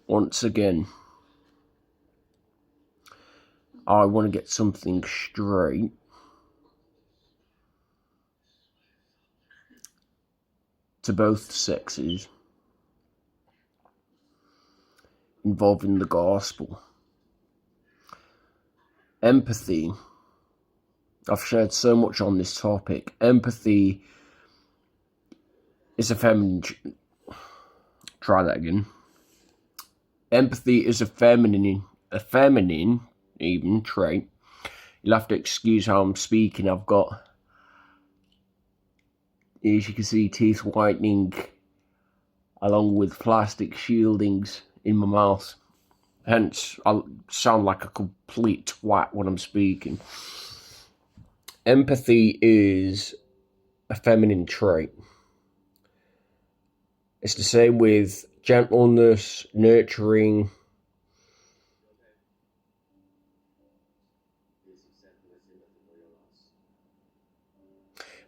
once again, I want to get something straight. To both sexes involving the gospel. Empathy. I've shared so much on this topic. Empathy is a feminine... Try that again. Empathy is a feminine even trait. You'll have to excuse how I'm speaking. I've got, as you can see, teeth whitening along with plastic shieldings in my mouth. Hence, I sound like a complete twat when I'm speaking. Empathy is a feminine trait. It's the same with gentleness, nurturing,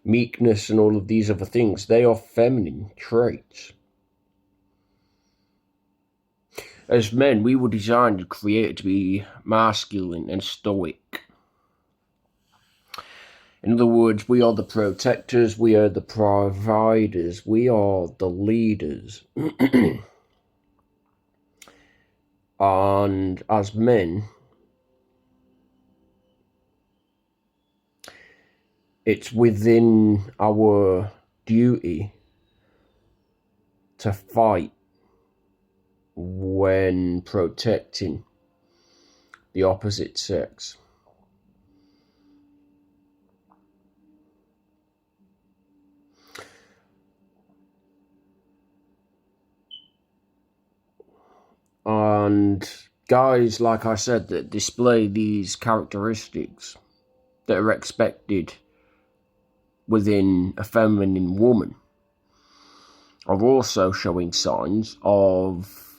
meekness, and all of these other things. They are feminine traits. As men, we were designed and created to be masculine and stoic. In other words, we are the protectors, we are the providers, we are the leaders. And as men, it's within our duty to fight when protecting the opposite sex. And guys, like I said, that display these characteristics that are expected within a feminine woman are also showing signs of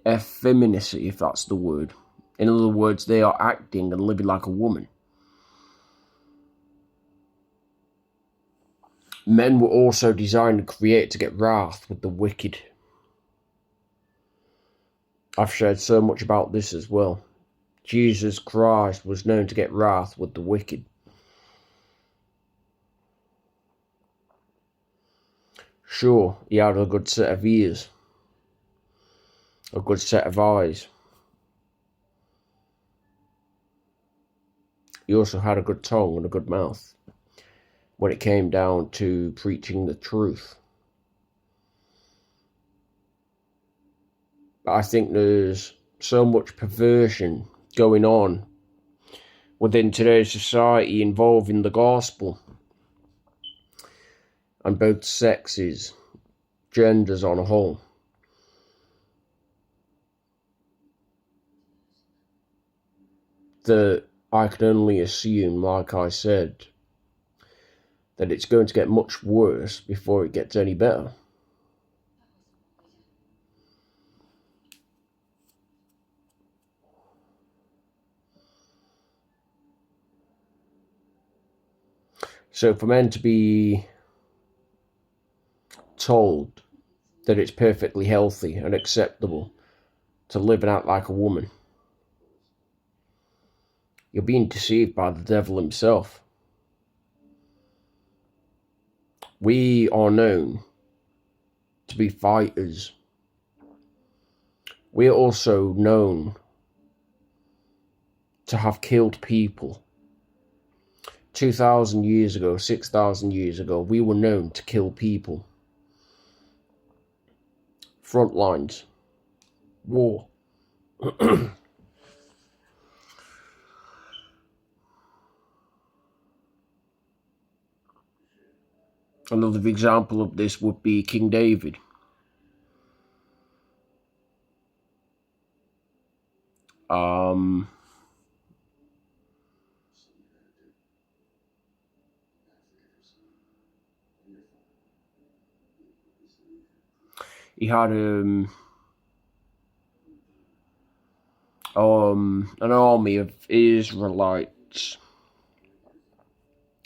effeminacy, if that's the word. In other words, they are acting and living like a woman. Men were also designed and created to get wrath with the wicked. I've shared so much about this as well. Jesus Christ was known to get wrath with the wicked. Sure, he had a good set of ears, a good set of eyes. He also had a good tongue and a good mouth when it came down to preaching the truth. But I think there's so much perversion going on within today's society involving the gospel and both sexes, genders on a whole. That I can only assume, like I said, that it's going to get much worse before it gets any better. So for men to be told that it's perfectly healthy and acceptable to live and act like a woman, you're being deceived by the devil himself. We are known to be fighters. We are also known to have killed people. 2,000 years ago, 6,000 years ago, we were known to kill people. Front lines. War. Another example of this would be King David. He had an army of Israelites,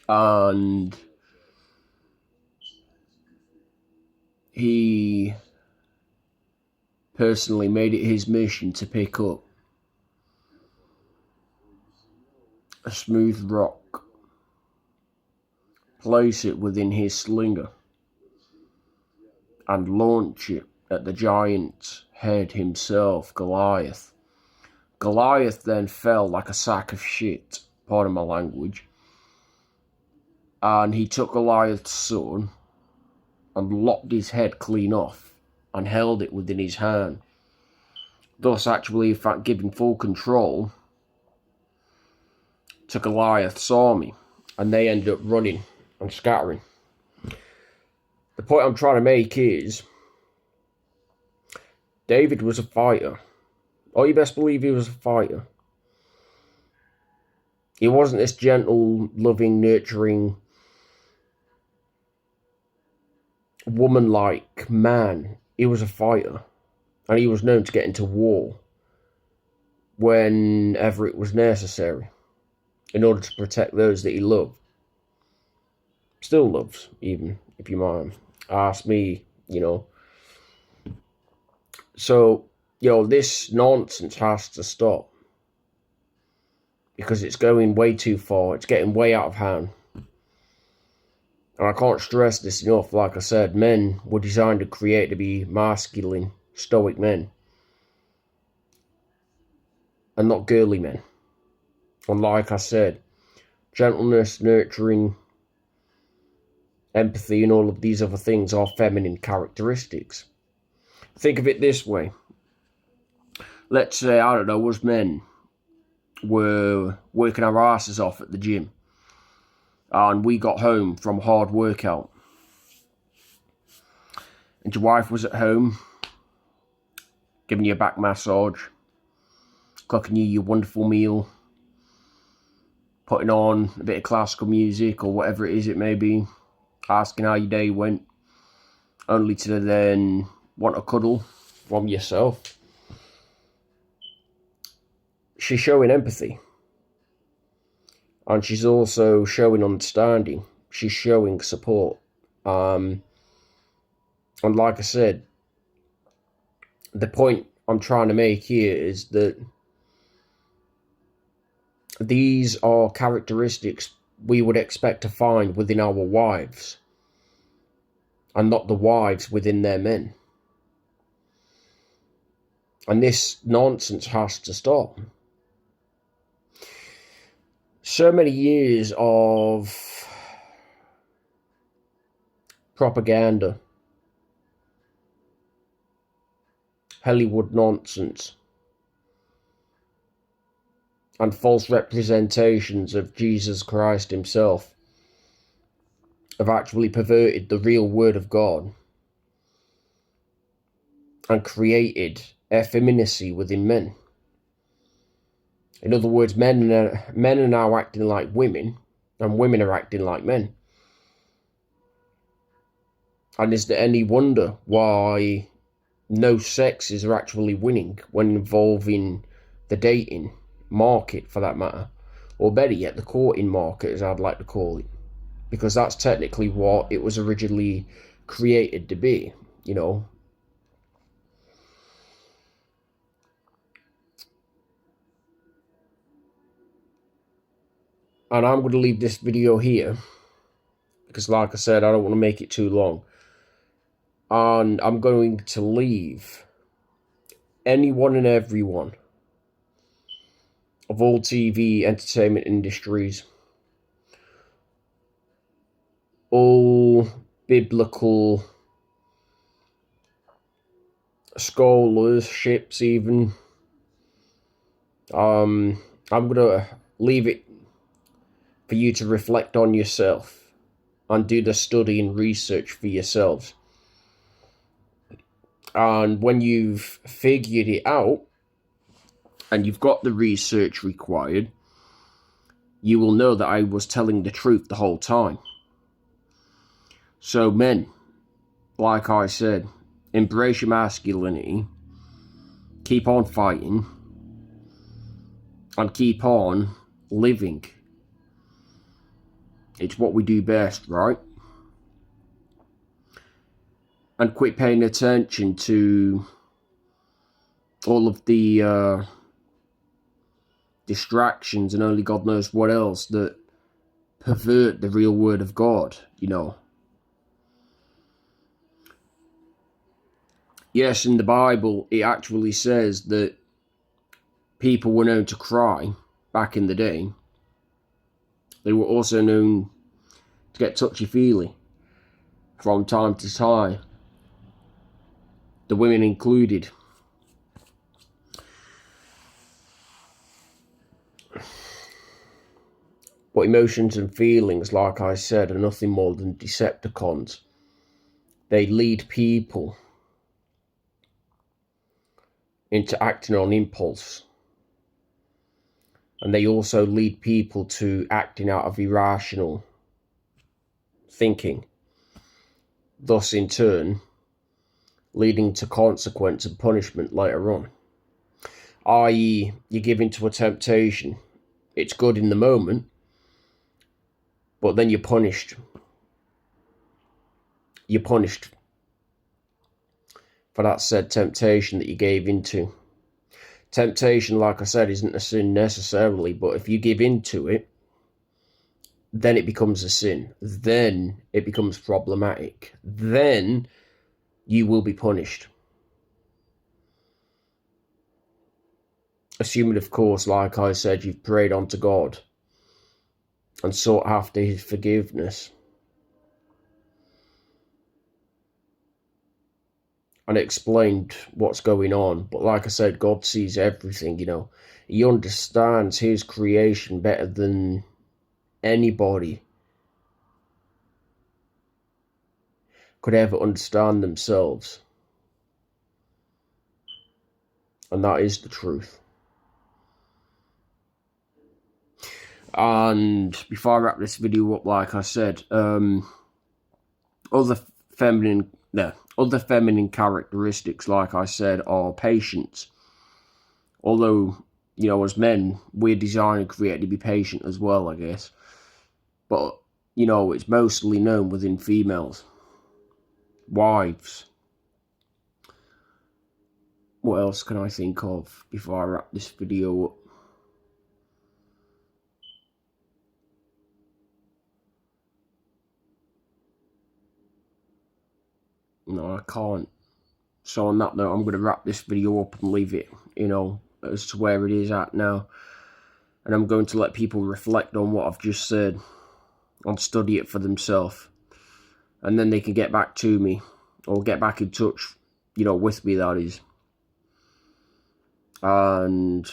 and he personally made it his mission to pick up a smooth rock, place it within his slinger, and launch it at the giant's head himself, Goliath. Goliath then fell like a sack of shit, pardon my language, and he took Goliath's sword and lopped his head clean off and held it within his hand, thus actually in fact giving full control to Goliath's army, and they ended up running and scattering. The point I'm trying to make is David was a fighter. Oh, you best believe he was a fighter. He wasn't this gentle, loving, nurturing, woman-like man. He was a fighter, and he was known to get into war whenever it was necessary in order to protect those that he loved. Still loves, even, if you mind. Ask me, So, this nonsense has to stop. Because it's going way too far. It's getting way out of hand. And I can't stress this enough. Like I said, men were designed and created to be masculine, stoic men. And not girly men. And like I said, gentleness, nurturing, empathy, and all of these other things are feminine characteristics. Think of it this way. Let's say, I don't know, us men were working our asses off at the gym, and we got home from a hard workout, and your wife was at home giving you a back massage, cooking you your wonderful meal, putting on a bit of classical music or whatever it is it may be, asking how your day went, only to then want a cuddle from yourself. She's showing empathy. And she's also showing understanding. She's showing support. And like I said, the point I'm trying to make here is that these are characteristics we would expect to find within our wives, and not the wives within their men. And this nonsense has to stop. So many years of propaganda, Hollywood nonsense, and false representations of Jesus Christ himself have actually perverted the real word of God and created effeminacy within men. In other words, men are now acting like women, and women are acting like men. And is there any wonder why no sexes are actually winning when involving the dating market, for that matter? Or better yet, the courting market, as I'd like to call it. Because that's technically what it was originally created to be, And I'm going to leave this video here, because like I said, I don't want to make it too long. And I'm going to leave anyone and everyone of all TV entertainment industries, all biblical scholarships even. I'm going to leave it for you to reflect on yourself and do the study and research for yourselves. And when you've figured it out and you've got the research required, you will know that I was telling the truth the whole time. So men, like I said, embrace your masculinity, keep on fighting, and keep on living. It's what we do best, right? And quit paying attention to all of the distractions and only God knows what else that pervert the real word of God, you know. Yes, in the Bible, it actually says that people were known to cry back in the day. They were also known to get touchy-feely from time to time, the women included. But emotions and feelings, like I said, are nothing more than Decepticons. They lead people into acting on impulse. And they also lead people to acting out of irrational thinking. Thus, in turn, leading to consequence and punishment later on. I.e., you give into a temptation. It's good in the moment, but then you're punished. You're punished for that said temptation that you gave into. Temptation, like I said, isn't a sin necessarily, but if you give into it, then it becomes a sin. Then it becomes problematic. Then you will be punished. Assuming, of course, like I said, you've prayed unto God and sought after his forgiveness. And explained what's going on. But like I said, God sees everything, you know. He understands his creation better than anybody could ever understand themselves. And that is the truth. And before I wrap this video up, like I said, other feminine characteristics, like I said, are patience. Although, you know, as men, we're designed and created to be patient as well, I guess. But, you know, it's mostly known within females. Wives. What else can I think of before I wrap this video up? No, I can't. So on that note, I'm going to wrap this video up and leave it, you know, as to where it is at now. And I'm going to let people reflect on what I've just said and study it for themselves. And then they can get back to me, or get back in touch, you know, with me, that is. And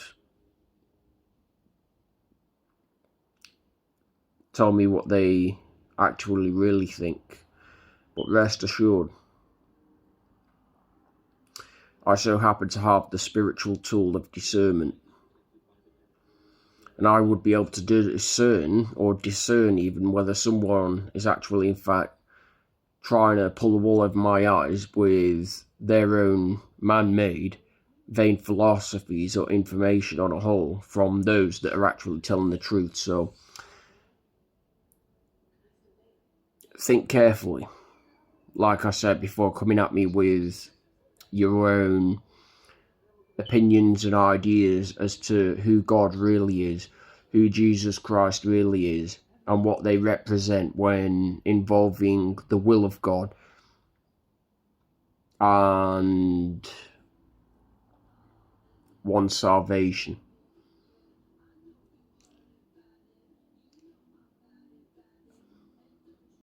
tell me what they actually really think. But rest assured, I so happen to have the spiritual tool of discernment. And I would be able to discern even whether someone is actually, in fact, trying to pull the wool over my eyes with their own man-made vain philosophies or information on a whole from those that are actually telling the truth. So think carefully, like I said before, coming at me with your own opinions and ideas as to who God really is, who Jesus Christ really is, and what they represent when involving the will of God and one's salvation.